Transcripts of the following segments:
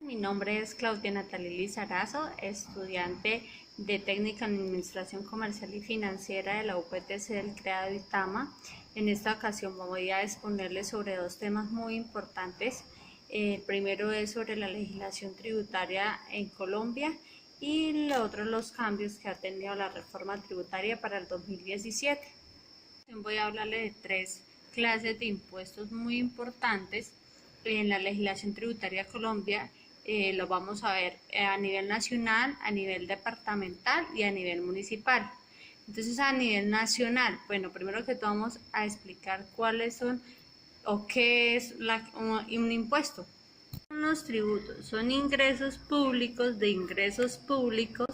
Mi nombre es Claudia Natalia Lizarazo, estudiante de Técnica en Administración Comercial y Financiera de la UPTC del CREA de Uitama. En esta ocasión voy a exponerles sobre dos temas muy importantes. El primero es sobre la legislación tributaria en Colombia y el otro los cambios que ha tenido la reforma tributaria para el 2017. Voy a hablarles de tres clases de impuestos muy importantes en la legislación tributaria de Colombia. Lo vamos a ver a nivel nacional, a nivel departamental y a nivel municipal. Entonces, a nivel nacional, bueno, primero que todo vamos a explicar cuáles son o qué es un impuesto. Los tributos son ingresos públicos de ingresos públicos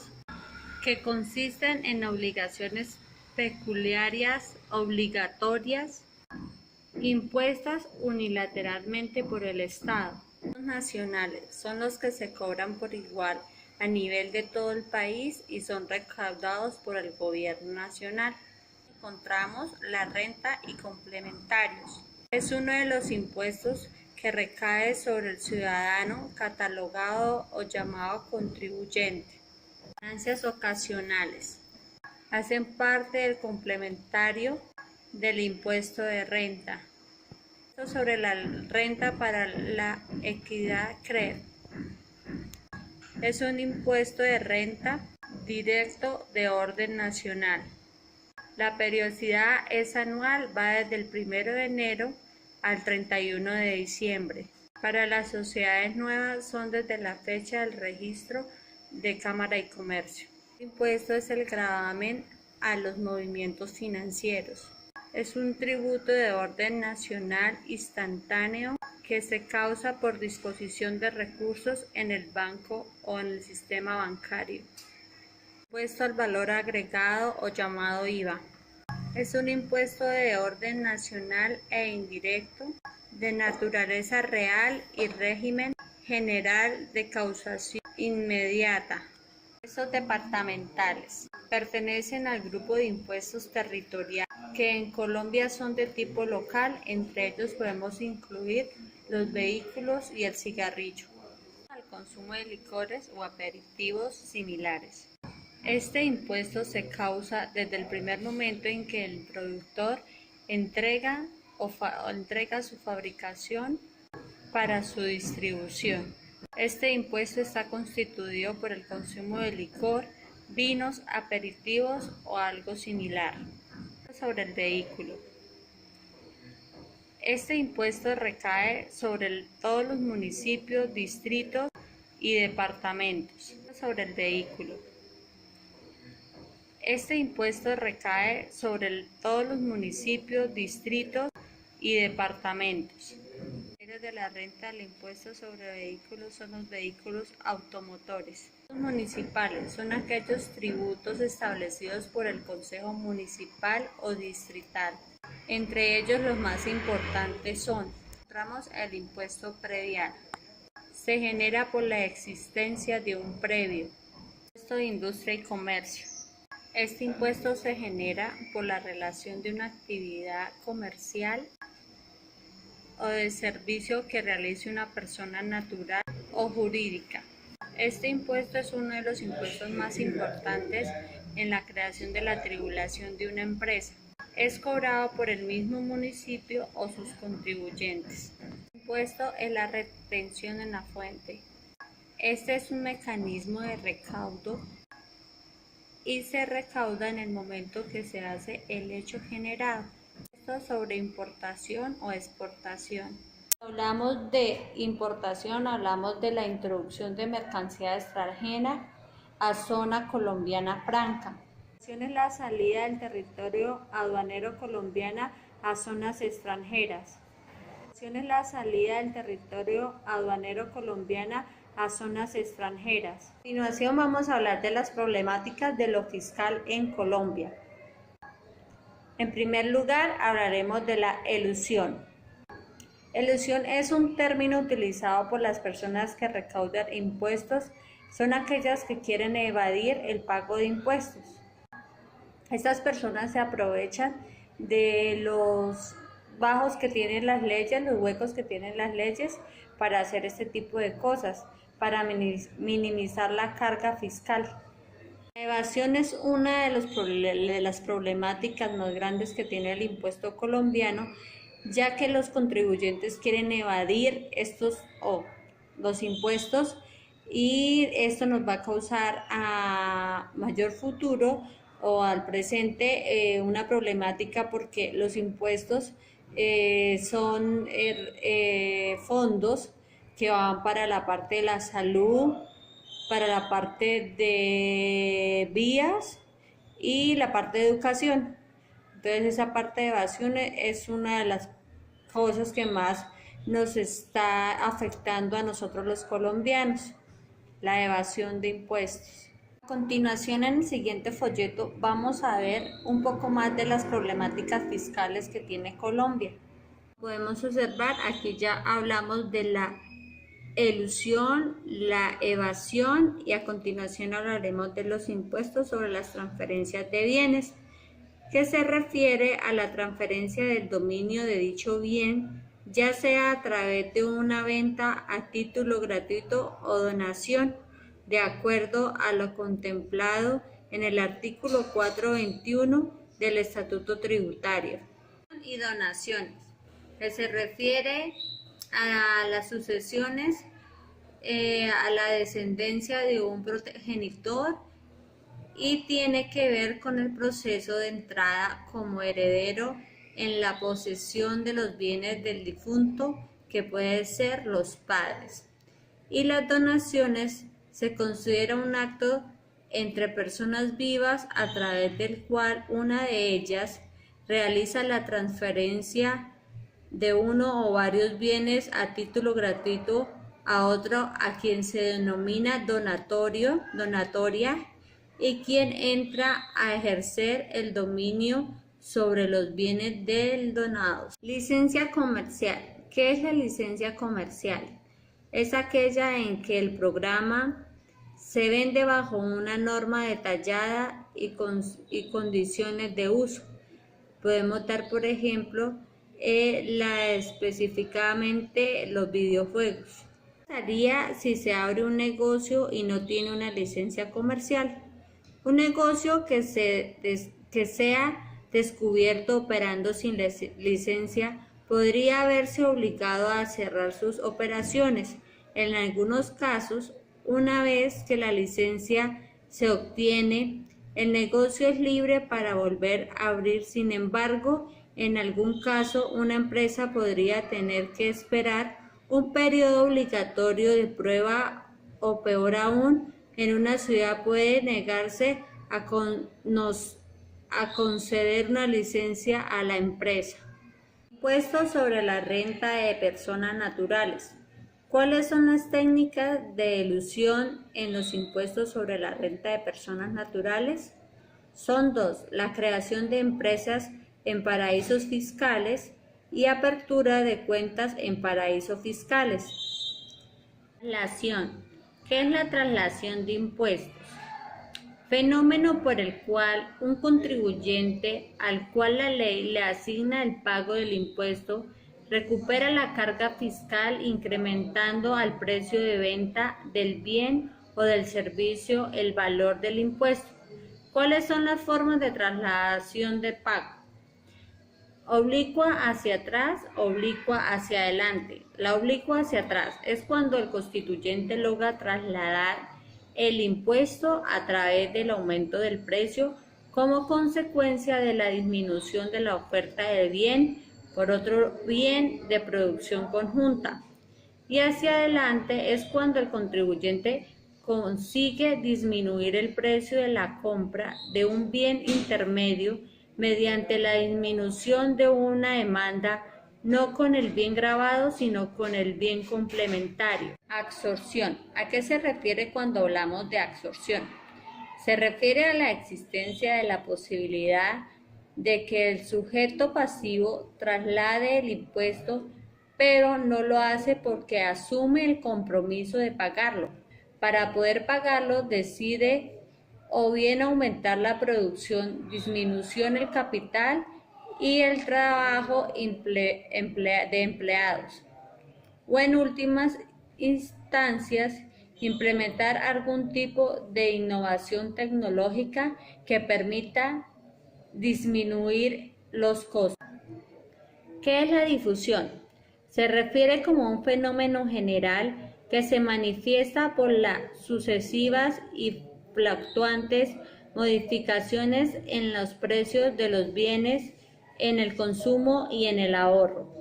que consisten en obligaciones peculiares obligatorias impuestas unilateralmente por el Estado. Los nacionales son los que se cobran por igual a nivel de todo el país y son recaudados por el gobierno nacional. Encontramos la renta y complementarios. Es uno de los impuestos que recae sobre el ciudadano catalogado o llamado contribuyente. Ganancias ocasionales hacen parte del complementario del impuesto de renta. Sobre la renta para la equidad CREE. Es un impuesto de renta directo de orden nacional. La periodicidad es anual, va desde el 1 de enero al 31 de diciembre. Para las sociedades nuevas son desde la fecha del registro de Cámara y Comercio. El impuesto es el gravamen a los movimientos financieros. Es un tributo de orden nacional instantáneo que se causa por disposición de recursos en el banco o en el sistema bancario. Impuesto al valor agregado o llamado IVA. Es un impuesto de orden nacional e indirecto, de naturaleza real y régimen general de causación inmediata. Impuestos departamentales. Pertenecen al grupo de impuestos territoriales que en Colombia son de tipo local, entre ellos podemos incluir los vehículos y el cigarrillo, al consumo de licores o aperitivos similares. Este impuesto se causa desde el primer momento en que el productor entrega su fabricación para su distribución. Este impuesto está constituido por el consumo de licor, vinos, aperitivos o algo similar. Sobre el vehículo. Este impuesto recae sobre todos los municipios, distritos y departamentos. Sobre el vehículo. Este impuesto recae sobre todos los municipios, distritos y departamentos. De la renta del impuesto sobre vehículos son los vehículos automotores. Los municipales son aquellos tributos establecidos por el Consejo Municipal o Distrital. Entre ellos los más importantes son: encontramos el impuesto predial. Se genera por la existencia de un predio. Impuesto de industria y comercio. Este impuesto se genera por la relación de una actividad comercial o de servicio que realice una persona natural o jurídica. Este impuesto es uno de los impuestos más importantes en la creación de la tributación de una empresa. Es cobrado por el mismo municipio o sus contribuyentes. El impuesto es la retención en la fuente. Este es un mecanismo de recaudo y se recauda en el momento que se hace el hecho generado. Sobre importación o exportación. Hablamos de importación, hablamos de la introducción de mercancía extranjera a zona colombiana franca. Es la salida del territorio aduanero colombiana a zonas extranjeras. Es la salida del territorio aduanero colombiana a zonas extranjeras. A continuación vamos a hablar de las problemáticas de lo fiscal en Colombia. En primer lugar, hablaremos de la elusión. Elusión es un término utilizado por las personas que recaudan impuestos. Son aquellas que quieren evadir el pago de impuestos. Estas personas se aprovechan de los bajos que tienen las leyes, los huecos que tienen las leyes para hacer este tipo de cosas. para minimizar la carga fiscal. La evasión es una de las problemáticas más grandes que tiene el impuesto colombiano, ya que los contribuyentes quieren evadir los impuestos, y esto nos va a causar a mayor futuro o al presente una problemática, porque los impuestos son fondos que van para la parte de la salud, para la parte de vías y la parte de educación. Entonces esa parte de evasión es una de las cosas que más nos está afectando a nosotros los colombianos, la evasión de impuestos. A continuación, en el siguiente folleto vamos a ver un poco más de las problemáticas fiscales que tiene Colombia. Podemos observar, aquí ya hablamos de la elusión, la evasión, y a continuación hablaremos de los impuestos sobre las transferencias de bienes, que se refiere a la transferencia del dominio de dicho bien, ya sea a través de una venta a título gratuito o donación, de acuerdo a lo contemplado en el artículo 421 del Estatuto Tributario. Y donaciones, que se refiere a las sucesiones, a la descendencia de un progenitor, y tiene que ver con el proceso de entrada como heredero en la posesión de los bienes del difunto, que puede ser los padres. Y las donaciones se considera un acto entre personas vivas a través del cual una de ellas realiza la transferencia de uno o varios bienes a título gratuito a otro, a quien se denomina donatoria, y quien entra a ejercer el dominio sobre los bienes del donado. Licencia comercial. ¿Qué es la licencia comercial? Es aquella en que el programa se vende bajo una norma detallada y condiciones de uso. Podemos dar, por ejemplo, específicamente los videojuegos. ¿Qué pasaría si se abre un negocio y no tiene una licencia comercial? Un negocio que sea descubierto operando sin licencia podría verse obligado a cerrar sus operaciones. En algunos casos, una vez que la licencia se obtiene, el negocio es libre para volver a abrir. Sin embargo, en algún caso, una empresa podría tener que esperar un periodo obligatorio de prueba, o peor aún, en una ciudad puede negarse a conceder una licencia a la empresa. Impuestos sobre la renta de personas naturales. ¿Cuáles son las técnicas de elusión en los impuestos sobre la renta de personas naturales? Son dos: la creación de empresas en paraísos fiscales y apertura de cuentas en paraísos fiscales. Traslación. ¿Qué es la traslación de impuestos? Fenómeno por el cual un contribuyente al cual la ley le asigna el pago del impuesto recupera la carga fiscal incrementando al precio de venta del bien o del servicio el valor del impuesto. ¿Cuáles son las formas de trasladación de pago? Oblicua hacia atrás, oblicua hacia adelante. La oblicua hacia atrás es cuando el contribuyente logra trasladar el impuesto a través del aumento del precio como consecuencia de la disminución de la oferta de bien por otro bien de producción conjunta. Y hacia adelante es cuando el contribuyente consigue disminuir el precio de la compra de un bien intermedio mediante la disminución de una demanda, no con el bien grabado, sino con el bien complementario. Absorción. ¿A qué se refiere cuando hablamos de absorción? Se refiere a la existencia de la posibilidad de que el sujeto pasivo traslade el impuesto, pero no lo hace porque asume el compromiso de pagarlo. Para poder pagarlo decide o bien aumentar la producción, disminución del capital y el trabajo de empleados, o en últimas instancias Implementar algún tipo de innovación tecnológica que permita disminuir los costos. ¿Qué es la difusión? Se refiere como un fenómeno general que se manifiesta por las sucesivas y fluctuantes modificaciones en los precios de los bienes, en el consumo y en el ahorro.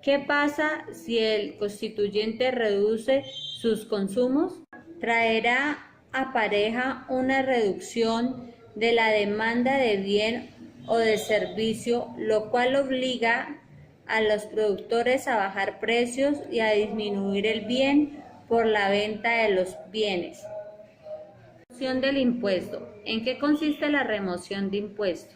¿Qué pasa si el constituyente reduce sus consumos? Traerá apareja una reducción de la demanda de bien o de servicio, lo cual obliga a los productores a bajar precios y a disminuir el bien por la venta de los bienes. Remoción del impuesto. ¿En qué consiste la remoción de impuestos?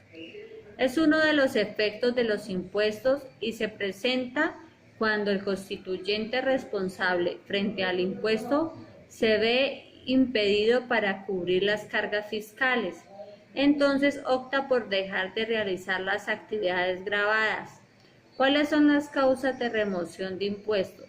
Es uno de los efectos de los impuestos y se presenta cuando el constituyente responsable frente al impuesto se ve impedido para cubrir las cargas fiscales. Entonces opta por dejar de realizar las actividades gravadas. ¿Cuáles son las causas de remoción de impuestos?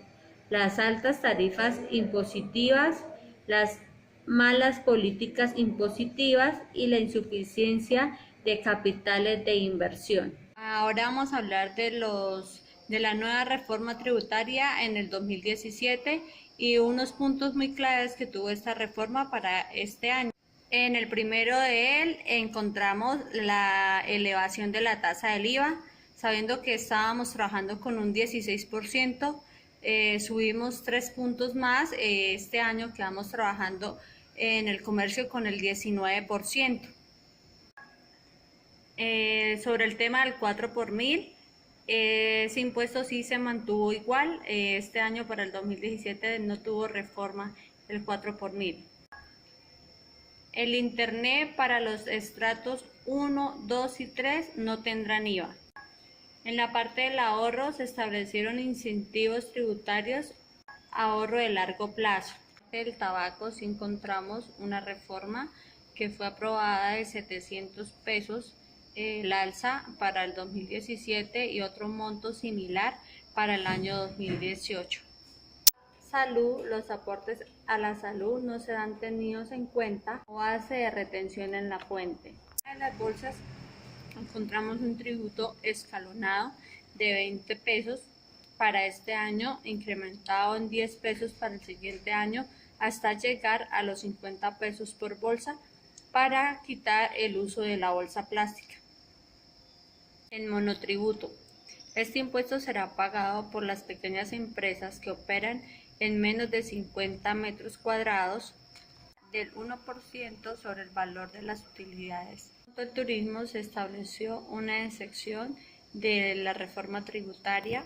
Las altas tarifas impositivas, las malas políticas impositivas y la insuficiencia de capitales de inversión. Ahora vamos a hablar de la nueva reforma tributaria en el 2017 y unos puntos muy claves que tuvo esta reforma para este año. En el primero de él encontramos la elevación de la tasa del IVA, sabiendo que estábamos trabajando con un 16%, subimos 3 puntos más, este año quedamos trabajando en el comercio con el 19%. Sobre el tema del 4 por mil, ese impuesto sí se mantuvo igual, este año para el 2017 no tuvo reforma el 4 por mil. El internet para los estratos 1, 2 y 3 no tendrán IVA. En la parte del ahorro se establecieron incentivos tributarios, ahorro de largo plazo. Del tabaco sí encontramos una reforma que fue aprobada de 700 pesos el alza para el 2017 y otro monto similar para el año 2018. Salud, los aportes a la salud no serán tenidos en cuenta o base de retención en la fuente. En las bolsas encontramos un tributo escalonado de 20 pesos para este año, incrementado en 10 pesos para el siguiente año, hasta llegar a los 50 pesos por bolsa para quitar el uso de la bolsa plástica. El monotributo. Este impuesto será pagado por las pequeñas empresas que operan en menos de 50 metros cuadrados, del 1% sobre el valor de las utilidades. El turismo se estableció una excepción de la reforma tributaria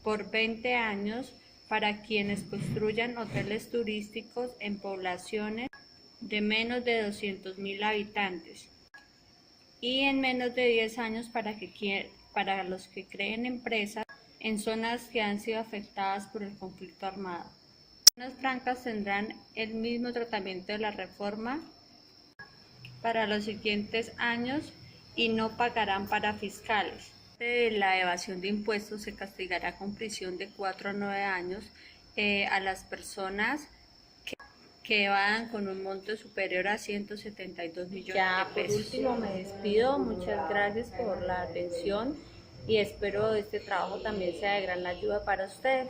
por 20 años para quienes construyan hoteles turísticos en poblaciones de menos de 200.000 habitantes y en menos de 10 años para los que creen empresas en zonas que han sido afectadas por el conflicto armado. Las zonas francas tendrán el mismo tratamiento de la reforma para los siguientes años y no pagarán para fiscales. De la evasión de impuestos se castigará con prisión de 4 a 9 años a las personas que evadan con un monto superior a 172 millones de pesos. Por último me despido, muchas gracias por la atención y espero este trabajo también sea de gran ayuda para ustedes.